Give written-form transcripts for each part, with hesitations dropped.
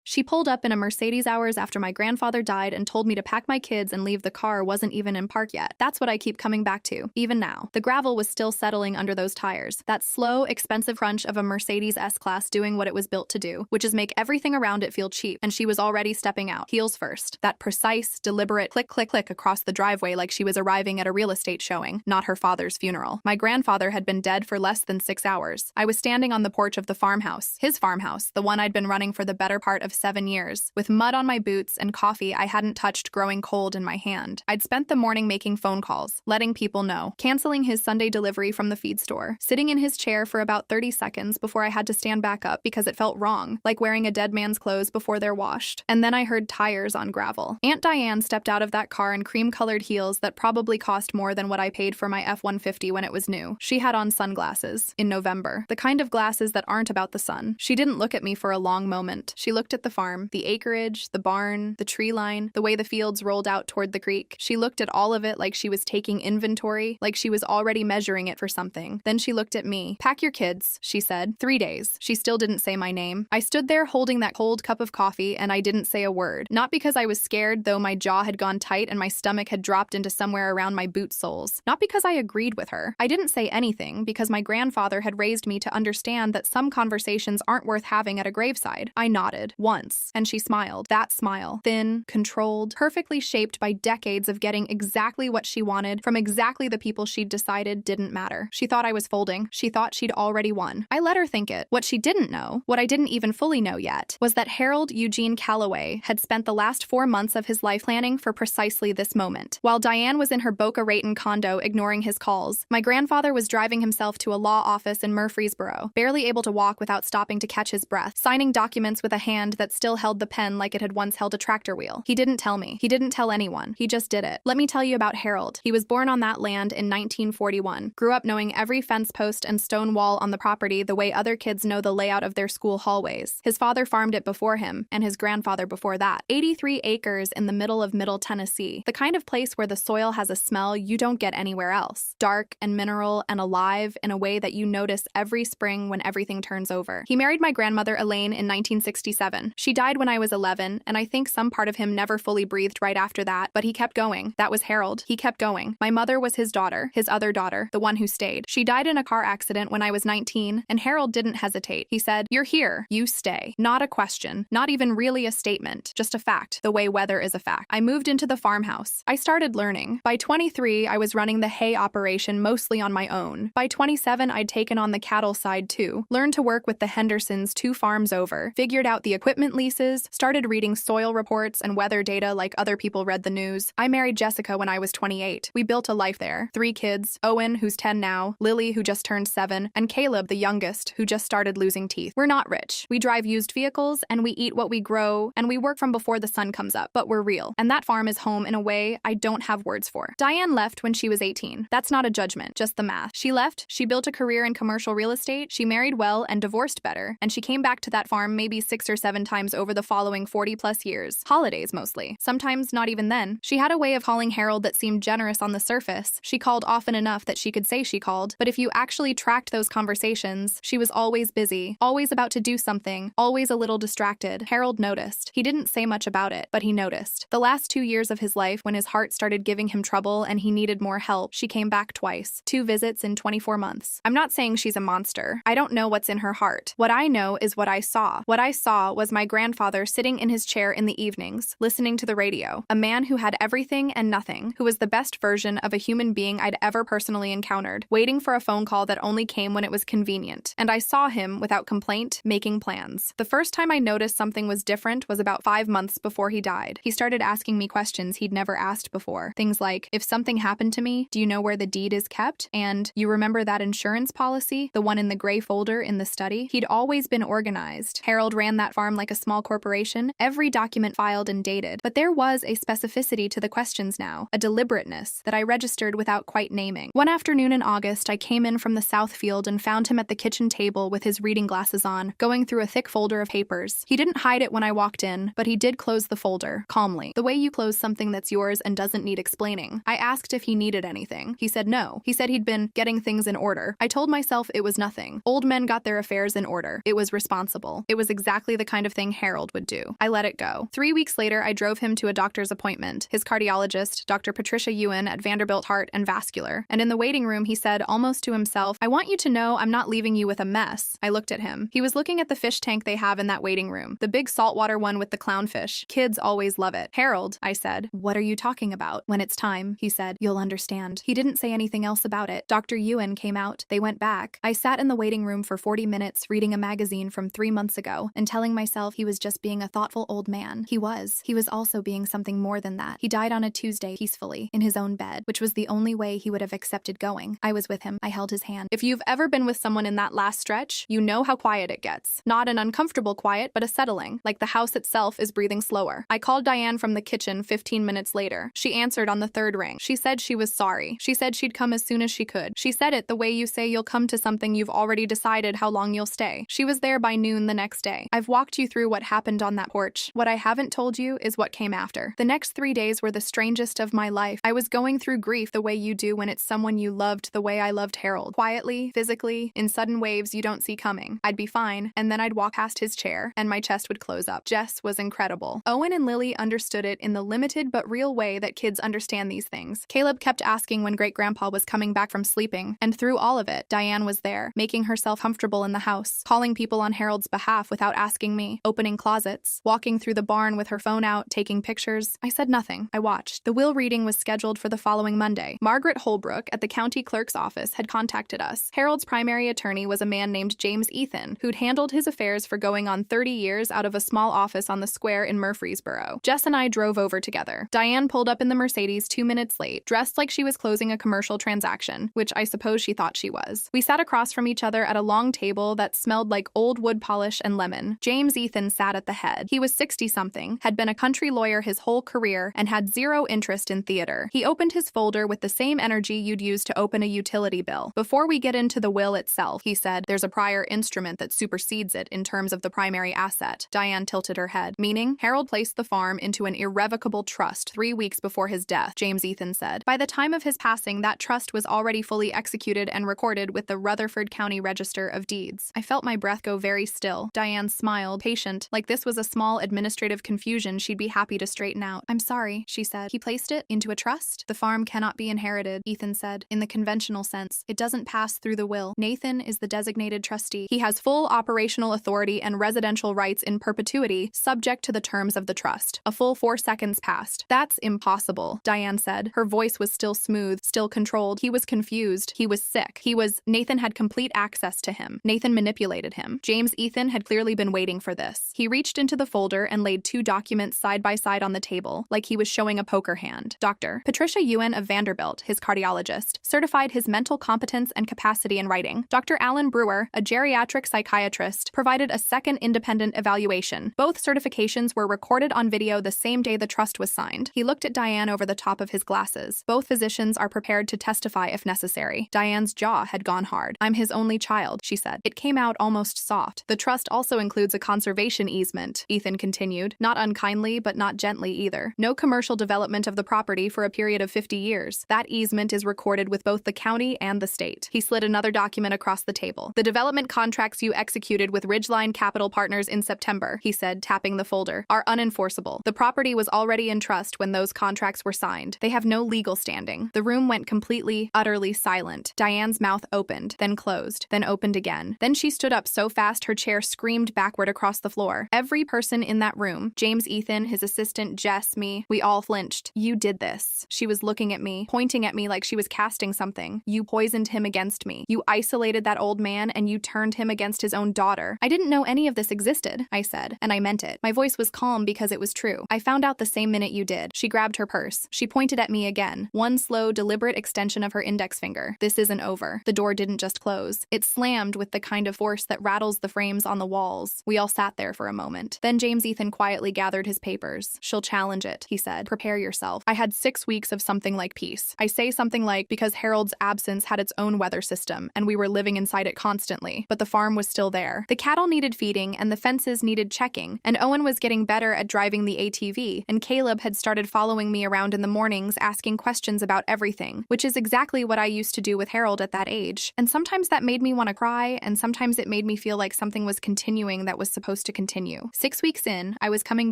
She pulled up in a Mercedes hours after my grandfather died and told me to pack my kids and leave. The car wasn't even in park yet. That's what I keep coming back to, even now. The gravel was still settling under those tires. That slow, expensive crunch of a Mercedes S-Class doing what it was built to do, which is make everything around it feel cheap, and she was already stepping out, heels first. That precise, deliberate click, click, click across the driveway like she was arriving at a real estate showing, not her father's funeral. My grandfather had been dead for less than 6 hours. I was standing on the porch of the farmhouse, his farmhouse, the one I'd been running for the better part of 7 years, with mud on my boots and coffee I hadn't touched growing cold in my hand. I'd spent the morning making phone calls, letting people know, canceling his Sunday delivery from the feed store, sitting in his chair for about 30 seconds before I had to stand back up because it felt wrong, like wearing a dead man's clothes before they're washed. And then I heard tires on gravel. Aunt Diane stepped out of that car in cream-colored heels that probably cost more than what I paid for my F-150 when it was new. She had on sunglasses, in November, the kind of glasses that aren't about the sun. She didn't look at me for a long moment. She looked at the farm, the acreage, the barn, the tree line, the way the fields rolled out toward the creek. She looked at all of it like she was taking inventory, like she was already measuring it for something. Then she looked at me. "Pack your kids," she said. 3 days. She still didn't say my name. I stood there holding that cold cup of coffee and I didn't say a word. Not because I was scared, though my jaw had gone tight and my stomach had dropped into somewhere around my boot soles. Not because I agreed with her. I didn't say anything because my grandfather had raised me to understand that some conversations aren't worth having at a graveside. I nodded, once, and she smiled. That smile, thin, controlled, perfectly shaped by decades of getting exactly what she wanted from exactly the people she'd decided didn't matter. She thought I was folding. She thought she'd already won. I let her think it. What she didn't know, what I didn't even fully know yet, was that Harold Eugene Calloway had spent the last 4 months of his life planning for precisely this moment. While Diane was in her Boca Raton condo ignoring his calls, my grandfather was driving himself to a law office in Murfreesboro, barely able to walk without stopping to catch his breath, signing documents with a hand that still held the pen like it had once held a tractor wheel. He didn't tell me. He didn't tell anyone. He just did it. Let me tell you about Harold. He was born on that land in 1941, grew up knowing every fence post and stone wall on the property the way other kids know the layout of their school hallways. His father farmed it before him, and his grandfather before that. 83 acres in the middle of Middle Tennessee, the kind of place where the soil has a smell you don't get anywhere else. Dark and mineral and alive in a way that you notice every spring when everything turns over. He married my grandmother Elaine in 1967. She died when I was 11, and I think some part of him never fully breathed right after that, but he kept going. That was Harold. He kept going. My mother was his daughter, his other daughter, the one who stayed. She died in a car accident when I was 19, and Harold didn't hesitate. He said, "You're here. You stay." Not a question. Not even really a statement. Just a fact. The way weather is a fact. I moved into the farmhouse. I started learning. By 23, I was running the hay operation mostly on my own. By 27, I'd taken on the cattle side too. Learned to work with the Hendersons 2 farms over. Figured out the equipment leases. Started reading soil reports and weather data like other people read the news. I married Jessica when I was 28. We built a life there. 3 kids. Owen, who's 10 now. Lily, who just turned 7. And Caleb, the youngest, who just started losing teeth. We're not rich. We drive used vehicles, and we eat what we grow, and we work from before the sun comes up. But we're real. And that farm is home in a way I don't have words for. Diane left when she was 18. That's not a judgment, just the math. She left, she built a career in commercial real estate, she married well and divorced better, and she came back to that farm maybe 6 or 7 times over the following 40+ years. Holidays mostly. Sometimes not even then. She had a way of calling Harold that seemed generous on the surface. She called often enough that she could say she called, but if you actually tracked those conversations, she was always busy, always about to do something, always a little distracted. Harold noticed. He didn't say much about it, but he noticed. The last 2 years of his life, when his heart started giving him trouble and he needed more help, she came back twice. 2 visits in 24 months. I'm not saying she's a monster. I don't know what's in her heart. What I know is what I saw. What I saw was my grandfather sitting in his chair in the evenings, listening to the radio. A man who had everything and nothing, who was the best version of a human being I'd ever personally encountered, waiting for a phone call that only came when it was convenient. And I saw him, without complaint, making plans. The first time I noticed something was different was about 5 months before he died. He started asking me questions he'd never asked before. Things like, if something happened to me, do you know where the deed is kept? And, you remember that insurance policy? The one in the gray folder in the study? He'd always been organized. Harold ran that farm like a small corporation, every document filed and dated. But there was a specificity to the questions now, a deliberateness that I registered without quite naming. One afternoon in August, I came in from the south field and found him at the kitchen table with his reading glasses on, going through a thick folder of papers. He didn't hide it when I walked in, but he did close the folder, calmly, the way you close something that's yours and doesn't need explaining. I asked if he needed anything. He said no. He said he'd been getting things in order. I told myself it was nothing. Old men got their affairs in order. It was responsible. It was exactly the kind of thing thing Harold would do. I let it go. 3 weeks later, I drove him to a doctor's appointment, his cardiologist, Dr. Patricia Ewan at Vanderbilt Heart and Vascular, and in the waiting room he said, almost to himself, "I want you to know I'm not leaving you with a mess." I looked at him. He was looking at the fish tank they have in that waiting room, the big saltwater one with the clownfish. Kids always love it. "Harold," I said. "What are you talking about?" "When it's time," he said. "You'll understand." He didn't say anything else about it. Dr. Ewan came out. They went back. I sat in the waiting room for 40 minutes reading a magazine from 3 months ago and telling myself he was just being a thoughtful old man. He was. He was also being something more than that. He died on a Tuesday peacefully, in his own bed, which was the only way he would have accepted going. I was with him. I held his hand. If you've ever been with someone in that last stretch, you know how quiet it gets. Not an uncomfortable quiet, but a settling, like the house itself is breathing slower. I called Diane from the kitchen 15 minutes later. She answered on the 3rd ring. She said she was sorry. She said she'd come as soon as she could. She said it the way you say you'll come to something you've already decided how long you'll stay. She was there by noon the next day. I've walked you through what happened on that porch. What I haven't told you is what came after. The next 3 days were the strangest of my life. I was going through grief the way you do when it's someone you loved the way I loved Harold. Quietly, physically, in sudden waves you don't see coming. I'd be fine, and then I'd walk past his chair, and my chest would close up. Jess was incredible. Owen and Lily understood it in the limited but real way that kids understand these things. Caleb kept asking when great-grandpa was coming back from sleeping, and through all of it, Diane was there, making herself comfortable in the house, calling people on Harold's behalf without asking me, opening closets, walking through the barn with her phone out, taking pictures. I said nothing. I watched. The will reading was scheduled for the following Monday. Margaret Holbrook at the county clerk's office had contacted us. Harold's primary attorney was a man named James Ethan, who'd handled his affairs for going on 30 years out of a small office on the square in Murfreesboro. Jess and I drove over together. Diane pulled up in the Mercedes 2 minutes late, dressed like she was closing a commercial transaction, which I suppose she thought she was. We sat across from each other at a long table that smelled like old wood polish and lemon. James Ethan sat at the head. He was 60-something, had been a country lawyer his whole career, and had zero interest in theater. He opened his folder with the same energy you'd use to open a utility bill. "Before we get into the will itself," he said, "there's a prior instrument that supersedes it in terms of the primary asset." Diane tilted her head. "Meaning, Harold placed the farm into an irrevocable trust 3 weeks before his death," James Ethan said. "By the time of his passing, that trust was already fully executed and recorded with the Rutherford County Register of Deeds." I felt my breath go very still. Diane smiled, patient, like this was a small administrative confusion she'd be happy to straighten out. "I'm sorry," she said. "He placed it into a trust? The farm cannot be inherited," Ethan said. "In the conventional sense, it doesn't pass through the will. Nathan is the designated trustee. He has full operational authority and residential rights in perpetuity, subject to the terms of the trust." A full 4 seconds passed. "That's impossible," Diane said. Her voice was still smooth, still controlled. "He was confused. He was sick. Nathan had complete access to him. Nathan manipulated him. James Ethan had clearly been waiting for this." He reached into the folder and laid 2 documents side by side on the table, like he was showing a poker hand. Dr. Patricia Ewan of Vanderbilt, his cardiologist, certified his mental competence and capacity in writing. Dr. Alan Brewer, a geriatric psychiatrist, provided a second independent evaluation. Both certifications were recorded on video the same day the trust was signed. He looked at Diane over the top of his glasses. "Both physicians are prepared to testify if necessary." Diane's jaw had gone hard. "I'm his only child," she said. It came out almost soft. "The trust also includes a conservation easement," Ethan continued. "Not unkindly, but not gently either. No commercial development of the property for a period of 50 years. That easement is recorded with both the county and the state." He slid another document across the table. "The development contracts you executed with Ridgeline Capital Partners in September," he said, tapping the folder, "are unenforceable. The property was already in trust when those contracts were signed. They have no legal standing." The room went completely, utterly silent. Diane's mouth opened, then closed, then opened again. Then she stood up so fast her chair screamed backward across the floor. Every person in that room, James Ethan, his assistant, Jess, me, we all flinched. "You did this." She was looking at me, pointing at me like she was casting something. "You poisoned him against me. You isolated that old man and you turned him against his own daughter." "I didn't know any of this existed," I said, and I meant it. My voice was calm because it was true. "I found out the same minute you did." She grabbed her purse. She pointed at me again, one slow, deliberate extension of her index finger. "This isn't over." The door didn't just close. It slammed with the kind of force that rattles the frames on the walls. We all sat there for a moment. Then James Ethan quietly gathered his papers. "She'll challenge it," he said. "Prepare yourself." I had 6 weeks of something like peace. I say something like, because Harold's absence had its own weather system, and we were living inside it constantly, but the farm was still there. The cattle needed feeding, and the fences needed checking, and Owen was getting better at driving the ATV, and Caleb had started following me around in the mornings asking questions about everything, which is exactly what I used to do with Harold at that age. And sometimes that made me want to cry, and sometimes it made me feel like something was continuing that was supposed to to continue. 6 weeks in, I was coming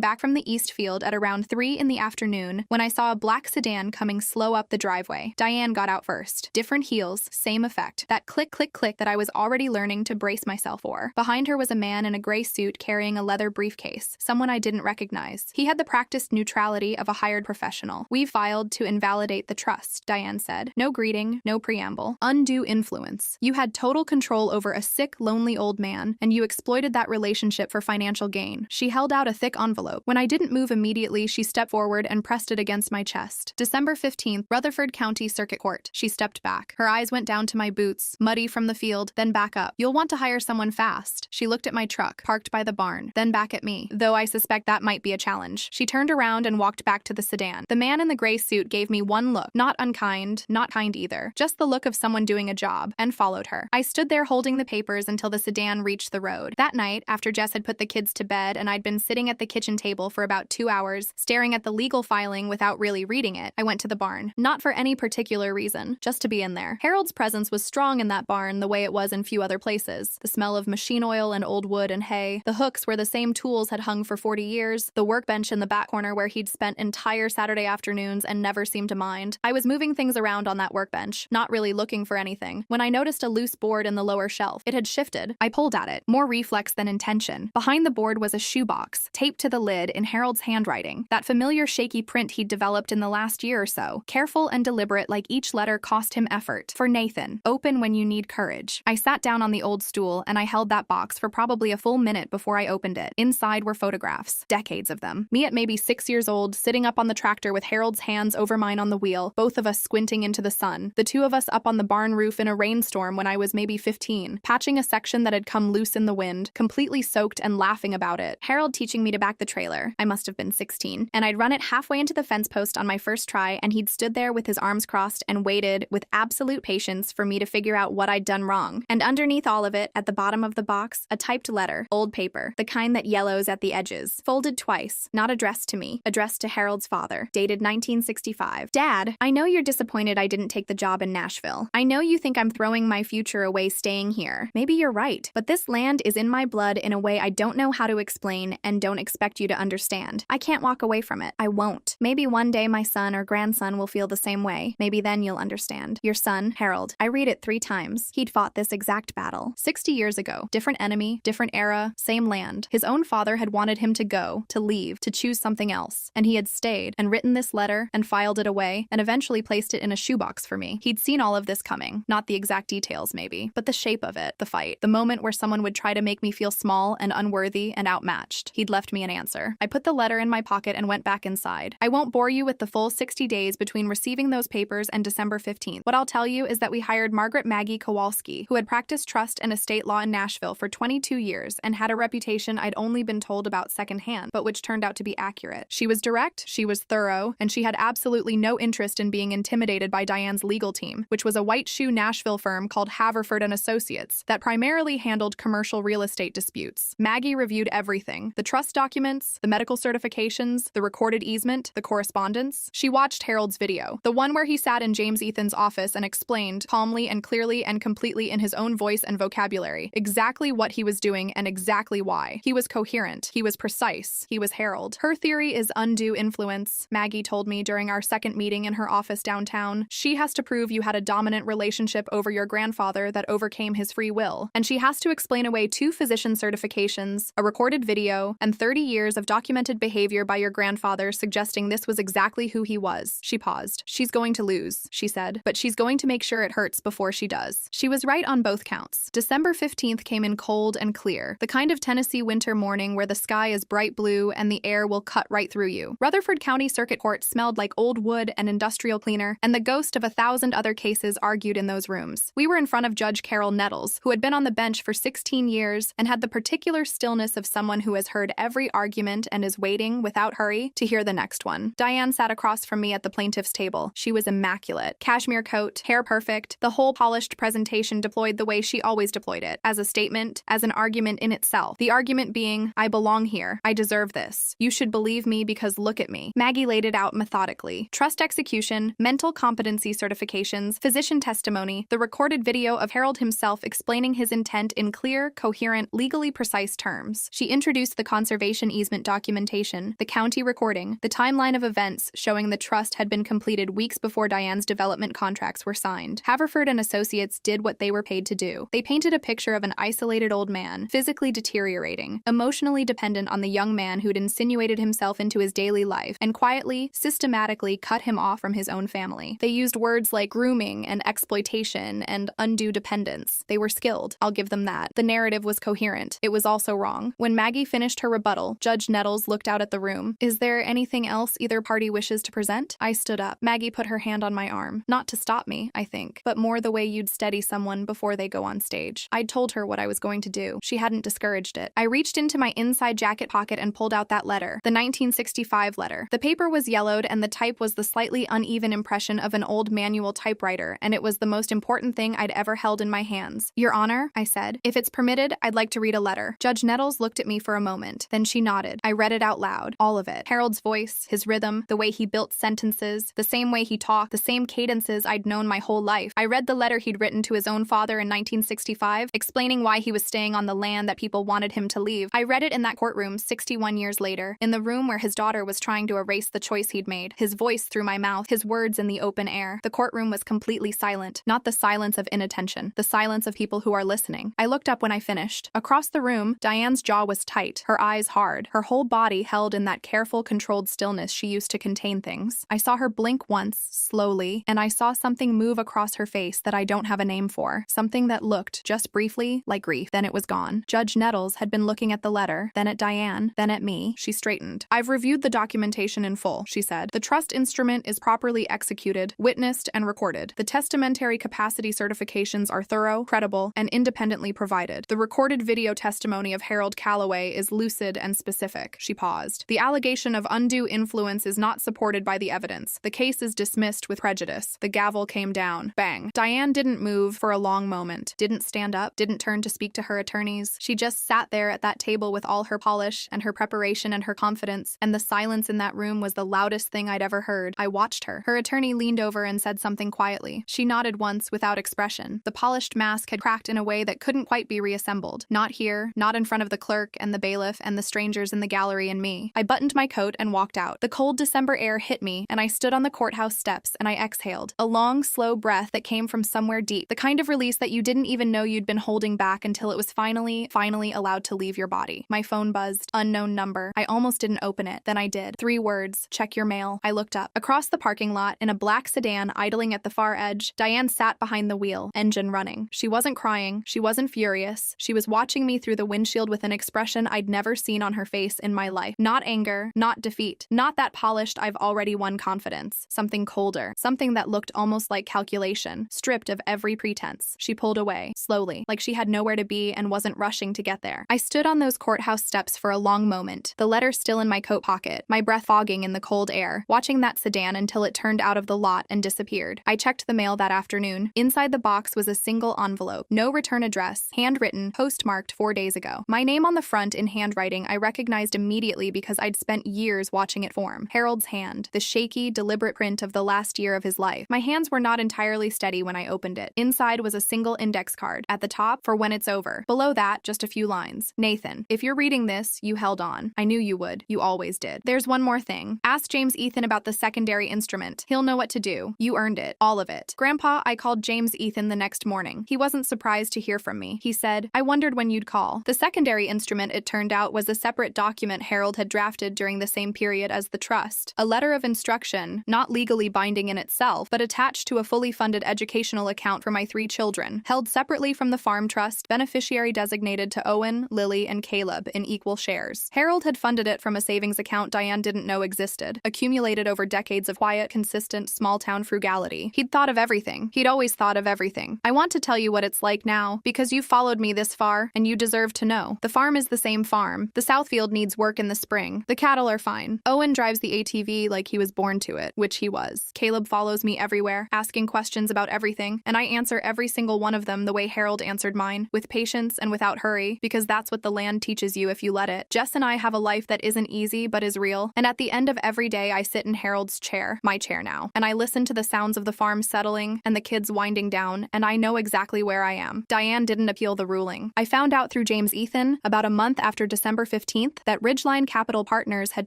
back from the East Field at around 3 in the afternoon when I saw a black sedan coming slow up the driveway. Diane got out first. Different heels, same effect. That click, click, click that I was already learning to brace myself for. Behind her was a man in a gray suit carrying a leather briefcase, someone I didn't recognize. He had the practiced neutrality of a hired professional. "We filed to invalidate the trust," Diane said. No greeting, no preamble. Undue influence. You had total control over a sick, lonely old man, and you exploited that relationship for financial gain. She held out a thick envelope. When I didn't move immediately, she stepped forward and pressed it against my chest. December 15th, Rutherford County Circuit Court. She stepped back. Her eyes went down to my boots, muddy from the field, then back up. "You'll want to hire someone fast." She looked at my truck, parked by the barn, then back at me, though I suspect that might be a challenge. She turned around and walked back to the sedan. The man in the gray suit gave me one look, not unkind, not kind either, just the look of someone doing a job, and followed her. I stood there holding the papers until the sedan reached the road. That night, after Jess had put the kids to bed and I'd been sitting at the kitchen table for about 2 hours, staring at the legal filing without really reading it, I went to the barn. Not for any particular reason, just to be in there. Harold's presence was strong in that barn the way it was in few other places. The smell of machine oil and old wood and hay, the hooks where the same tools had hung for 40 years, the workbench in the back corner where he'd spent entire Saturday afternoons and never seemed to mind. I was moving things around on that workbench, not really looking for anything, when I noticed a loose board in the lower shelf. It had shifted. I pulled at it, more reflex than intention. Behind the board was a shoebox, taped to the lid in Harold's handwriting, that familiar shaky print he'd developed in the last year or so, careful and deliberate like each letter cost him effort. For Nathan, open when you need courage. I sat down on the old stool and I held that box for probably a full minute before I opened it. Inside were photographs, decades of them. Me at maybe 6 years old, sitting up on the tractor with Harold's hands over mine on the wheel, both of us squinting into the sun. The two of us up on the barn roof in a rainstorm when I was maybe 15, patching a section that had come loose in the wind, completely soaked and laughing about it. Harold teaching me to back the trailer. I must have been 16. And I'd run it halfway into the fence post on my first try, and he'd stood there with his arms crossed and waited with absolute patience for me to figure out what I'd done wrong. And underneath all of it, at the bottom of the box, a typed letter, old paper, the kind that yellows at the edges, folded twice, not addressed to me, addressed to Harold's father, dated 1965. "Dad, I know you're disappointed I didn't take the job in Nashville. I know you think I'm throwing my future away staying here. Maybe you're right, but this land is in my blood in a way I don't know how to explain and don't expect you to understand. I can't walk away from it. I won't. Maybe one day my son or grandson will feel the same way. Maybe then you'll understand. Your son, Harold." I read it 3 times. He'd fought this exact battle. 60 years ago. Different enemy, different era, same land. His own father had wanted him to go, to leave, to choose something else. And he had stayed and written this letter and filed it away and eventually placed it in a shoebox for me. He'd seen all of this coming. Not the exact details, maybe, but the shape of it, the fight, the moment where someone would try to make me feel small and unworthy and outmatched. He'd left me an answer. I put the letter in my pocket and went back inside. I won't bore you with the full 60 days between receiving those papers and December 15th. What I'll tell you is that we hired Margaret Maggie Kowalski, who had practiced trust and estate law in Nashville for 22 years and had a reputation I'd only been told about secondhand, but which turned out to be accurate. She was direct, she was thorough, and she had absolutely no interest in being intimidated by Diane's legal team, which was a white shoe Nashville firm called Haverford and Associates that primarily handled commercial real estate disputes. Maggie reviewed everything: the trust documents, the medical certifications, the recorded easement, the correspondence. She watched Harold's video, the one where he sat in James Ethan's office and explained, calmly and clearly and completely in his own voice and vocabulary, exactly what he was doing and exactly why. He was coherent. He was precise. He was Harold. "Her theory is undue influence," Maggie told me during our second meeting in her office downtown. "She has to prove you had a dominant relationship over your grandfather that overcame his free will. And she has to explain away 2 physician certifications, a recorded video, and 30 years of documented behavior by your grandfather suggesting this was exactly who he was." She paused. "She's going to lose," she said, "but she's going to make sure it hurts before she does." She was right on both counts. December 15th came in cold and clear, the kind of Tennessee winter morning where the sky is bright blue and the air will cut right through you. Rutherford County Circuit Court smelled like old wood and industrial cleaner, and the ghost of 1,000 other cases argued in those rooms. We were in front of Judge Carol Nettles, who had been on the bench for 16 years and had the particular stillness of someone who has heard every argument and is waiting, without hurry, to hear the next one. Diane sat across from me at the plaintiff's table. She was immaculate. Cashmere coat, hair perfect, the whole polished presentation deployed the way she always deployed it, as a statement, as an argument in itself. The argument being, I belong here. I deserve this. You should believe me because look at me. Maggie laid it out methodically. Trust execution, mental competency certifications, physician testimony, the recorded video of Harold himself explaining his intent in clear, coherent, legally precise terms. terms. She introduced the conservation easement documentation, the county recording, the timeline of events showing the trust had been completed weeks before Diane's development contracts were signed. Haverford and Associates did what they were paid to do. They painted a picture of an isolated old man, physically deteriorating, emotionally dependent on the young man who'd insinuated himself into his daily life, and quietly, systematically cut him off from his own family. They used words like grooming and exploitation and undue dependence. They were skilled, I'll give them that. The narrative was coherent. It was also wrong. When Maggie finished her rebuttal, Judge Nettles looked out at the room. Is there anything else either party wishes to present? I stood up. Maggie put her hand on my arm. Not to stop me, I think, but more the way you'd steady someone before they go on stage. I'd told her what I was going to do. She hadn't discouraged it. I reached into my inside jacket pocket and pulled out that letter, the 1965 letter. The paper was yellowed and the type was the slightly uneven impression of an old manual typewriter, and it was the most important thing I'd ever held in my hands. Your Honor, I said, if it's permitted, I'd like to read a letter. Judge Nettles looked at me for a moment. Then she nodded. I read it out loud. All of it. Harold's voice, his rhythm, the way he built sentences, the same way he talked, the same cadences I'd known my whole life. I read the letter he'd written to his own father in 1965, explaining why he was staying on the land that people wanted him to leave. I read it in that courtroom 61 years later, in the room where his daughter was trying to erase the choice he'd made, his voice through my mouth, his words in the open air. The courtroom was completely silent, not the silence of inattention, the silence of people who are listening. I looked up when I finished. Across the room, Diane's jaw was tight, her eyes hard, her whole body held in that careful, controlled stillness she used to contain things. I saw her blink once, slowly, and I saw something move across her face that I don't have a name for, something that looked, just briefly, like grief. Then it was gone. Judge Nettles had been looking at the letter, then at Diane, then at me. She straightened. I've reviewed the documentation in full, she said. The trust instrument is properly executed, witnessed, and recorded. The testamentary capacity certifications are thorough, credible, and independently provided. The recorded video testimony of Harold Calloway is lucid and specific. She paused. The allegation of undue influence is not supported by the evidence. The case is dismissed with prejudice. The gavel came down. Bang. Diane didn't move for a long moment, didn't stand up, didn't turn to speak to her attorneys. She just sat there at that table with all her polish and her preparation and her confidence, and the silence in that room was the loudest thing I'd ever heard. I watched her. Her attorney leaned over and said something quietly. She nodded once without expression. The polished mask had cracked in a way that couldn't quite be reassembled. Not here, not in front of the clerk and the bailiff and the strangers in the gallery and me. I buttoned my coat and walked out. The cold December air hit me, and I stood on the courthouse steps and I exhaled. A long, slow breath that came from somewhere deep, the kind of release that you didn't even know you'd been holding back until it was finally allowed to leave your body. My phone buzzed. Unknown number. I almost didn't open it. Then I did. 3 words. Check your mail. I looked up. Across the parking lot, in a black sedan idling at the far edge, Diane sat behind the wheel, engine running. She wasn't crying. She wasn't furious. She was watching me through the windshield with an expression I'd never seen on her face in my life. Not anger, not defeat, not that polished I've already won confidence. Something colder. Something that looked almost like calculation, stripped of every pretense. She pulled away, slowly, like she had nowhere to be and wasn't rushing to get there. I stood on those courthouse steps for a long moment, the letter still in my coat pocket, my breath fogging in the cold air, watching that sedan until it turned out of the lot and disappeared. I checked the mail that afternoon. Inside the box was a single envelope, no return address, handwritten, postmarked 4 days ago. My name on the front in handwriting I recognized immediately because I'd spent years watching it form. Harold's hand, the shaky, deliberate print of the last year of his life. My hands were not entirely steady when I opened it. Inside was a single index card. At the top, for when it's over. Below that, just a few lines. Nathan, if you're reading this, you held on. I knew you would. You always did. There's one more thing. Ask James Ethan about the secondary instrument. He'll know what to do. You earned it. All of it. Grandpa, I called James Ethan the next morning. He wasn't surprised to hear from me. He said, I wondered when you'd call. The secondary instrument, it turned out, was a separate document Harold had drafted during the same period as the trust. A letter of instruction, not legally binding in itself, but attached to a fully funded educational account for my 3 children, held separately from the farm trust, beneficiary designated to Owen, Lily, and Caleb in equal shares. Harold had funded it from a savings account Diane didn't know existed, accumulated over decades of quiet, consistent, small-town frugality. He'd thought of everything. He'd always thought of everything. I want to tell you what it's like now, because you followed me this far, and you deserve to know. The farm is the same farm. The Southfield needs work in the spring. The cattle are fine. Owen drives the ATV like he was born to it, which he was. Caleb follows me everywhere, asking questions about everything, and I answer every single one of them the way Harold answered mine, with patience and without hurry, because that's what the land teaches you if you let it. Jess and I have a life that isn't easy but is real, and at the end of every day I sit in Harold's chair, my chair now, and I listen to the sounds of the farm settling and the kids winding down, and I know exactly where I am. Diane didn't appeal the ruling. I found out through James Ethan Nathan, about a month after December 15th, that Ridgeline Capital Partners had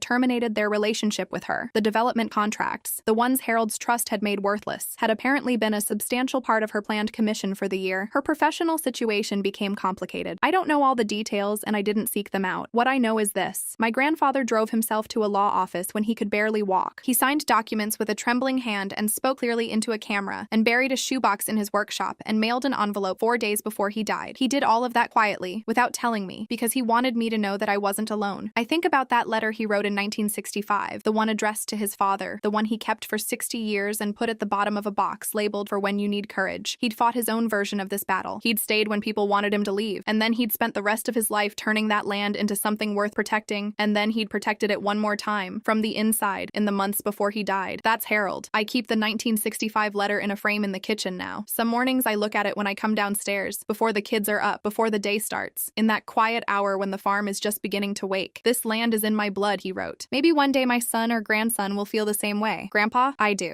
terminated their relationship with her. The development contracts, the ones Harold's trust had made worthless, had apparently been a substantial part of her planned commission for the year. Her professional situation became complicated. I don't know all the details, and I didn't seek them out. What I know is this. My grandfather drove himself to a law office when he could barely walk. He signed documents with a trembling hand and spoke clearly into a camera, and buried a shoebox in his workshop and mailed an envelope 4 days before he died. He did all of that quietly, without telling me, because he wanted me to know that I wasn't alone. I think about that letter he wrote in 1965, the one addressed to his father, the one he kept for 60 years and put at the bottom of a box labeled for when you need courage. He'd fought his own version of this battle. He'd stayed when people wanted him to leave, and then he'd spent the rest of his life turning that land into something worth protecting, and then he'd protected it one more time, from the inside, in the months before he died. That's Harold. I keep the 1965 letter in a frame in the kitchen now. Some mornings I look at it when I come downstairs, before the kids are up, before the day starts, in that quiet hour when the farm is just beginning to wake. This land is in my blood, he wrote. Maybe one day my son or grandson will feel the same way. Grandpa, I do.